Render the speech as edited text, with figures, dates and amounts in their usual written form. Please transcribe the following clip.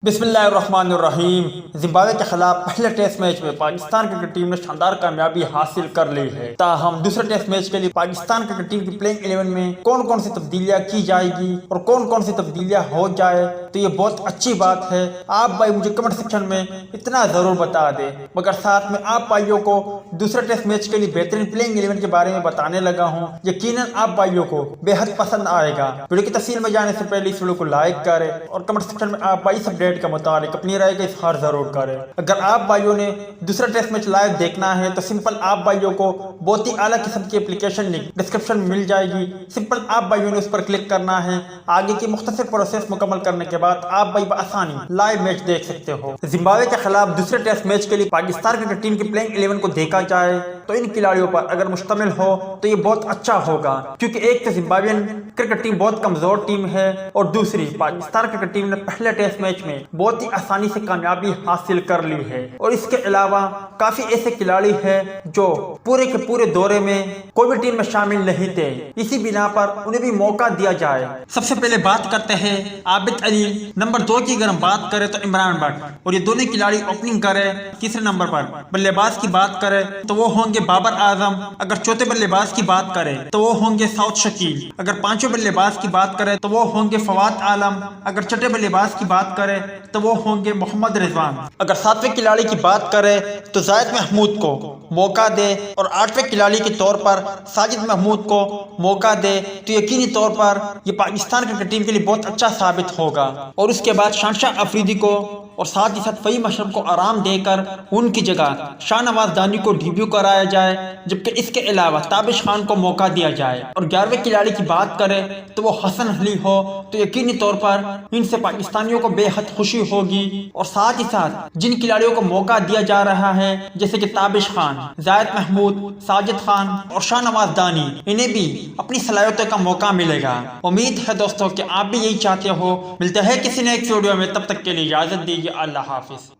بسم اللہ الرحمن الرحیم۔ زمبابوے کے خلاف پہلے ٹیسٹ میچ میں پاکستان کرکٹ ٹیم نے شاندار کامیابی حاصل کر لی ہے۔ تاہم دوسرے ٹیسٹ میچ کے لیے پاکستان کرکٹ ٹیم کی پلیئنگ الیون میں کون کون سی تبدیلیاں کی جائے گی اور کون کون سی تبدیلیاں ہو جائے تو یہ بہت اچھی بات ہے۔ آپ بھائی مجھے کمنٹ سیکشن میں اتنا ضرور بتا دیں، مگر ساتھ میں آپ بھائیوں کو دوسرے ٹیسٹ میچ کے لیے بہترین پلیئنگ الیون کے بارے میں بتانے لگا ہوں۔ یقیناً آپ بھائیوں کو بے حد پسند آئے گا۔ ویڈیو کی تفصیل میں جانے سے پہلے اس ویڈیو کو لائک کریں اور کمنٹ سیکشن میں آپ بھائی اس اپڈیٹ کا متعلق اپنی رائے کا اظہار ضرور کریں۔ اگر آپ بھائیوں نے دوسرا ٹیسٹ میچ لائیو دیکھنا ہے تو سمپل آپ بھائیوں کو بہت ہی اعلیٰ قسم کی اپلیکیشن لنک ڈسکرپشن میں مل جائے گی۔ سمپل آپ بھائیوں نے اس پر کلک کرنا ہے۔ آگے کی مختصر پروسیس مکمل کرنے کے بعد آپ بھائی بآسانی لائیو میچ دیکھ سکتے ہو۔ زمبابوے کے خلاف دوسرے ٹیسٹ میچ کے لیے پاکستان کرکٹ ٹیم کی پلیئنگ الیون کو دیکھا جائے تو ان کھلاڑیوں پر اگر مشتمل ہو تو یہ بہت اچھا ہوگا، کیونکہ ایک تو زمبابوین کرکٹ ٹیم بہت کمزور ٹیم ہے اور دوسری پاکستان کرکٹ ٹیم نے پہلے ٹیسٹ میچ میں بہت ہی آسانی سے کامیابی حاصل کر لی ہے، اور اس کے علاوہ کافی ایسے کھلاڑی ہیں جو پورے کے پورے دورے میں کوئی بھی ٹیم میں شامل نہیں تھے۔ اسی بنا پر انہیں بھی موقع دیا جائے۔ سب سے پہلے بات کرتے ہیں عابد علی، نمبر 2 کی اگر ہم بات کریں تو عمران بٹ، اور یہ دونوں کھلاڑی اوپننگ کرے۔ تیسرے نمبر پر بلے باز کی بات کریں تو وہ ہوں گے بابر اعظم، اگر چوتھے بلے باز کی بات کریں تو وہ ہوں گے سعود شکیل، اگر پانچویں بلے باز کی بات کریں تو وہ ہوں گے فواد عالم، اگر چھٹے بلے باز کی بات کریں تو وہ ہوں گے محمد رضوان، اگر ساتویں کھلاڑی کی بات کریں تو زاہد محمود کو موقع دے اور آٹھویں کھلاڑی کے طور پر ساجد محمود کو موقع دے تو یقینی طور پر یہ پاکستان کرکٹ ٹیم کے لیے بہت اچھا ثابت ہوگا۔ اور اس کے بعد شانشاہ افریدی کو اور ساتھ ہی ساتھ فہیم اشرف کو آرام دے کر ان کی جگہ شاہ نواز دانی کو ڈیبیو کرایا جائے، جبکہ اس کے علاوہ تابش خان کو موقع دیا جائے۔ اور 11ویں کھلاڑی کی بات کریں تو وہ حسن علی ہو تو یقینی طور پر ان سے پاکستانیوں کو بے حد خوشی ہوگی۔ اور ساتھ ہی ساتھ جن کھلاڑیوں کو موقع دیا جا رہا ہے جیسے کہ تابش خان، زاہد محمود، ساجد خان اور شاہ نواز دانی، انہیں بھی اپنی صلاحیتوں کا موقع ملے گا۔ امید ہے دوستوں کہ آپ بھی یہی چاہتے ہو۔ ملتے ہیں کسی نیکسٹ ویڈیو میں، تب تک کے لیے اجازت دیجیے۔ اللہ حافظ۔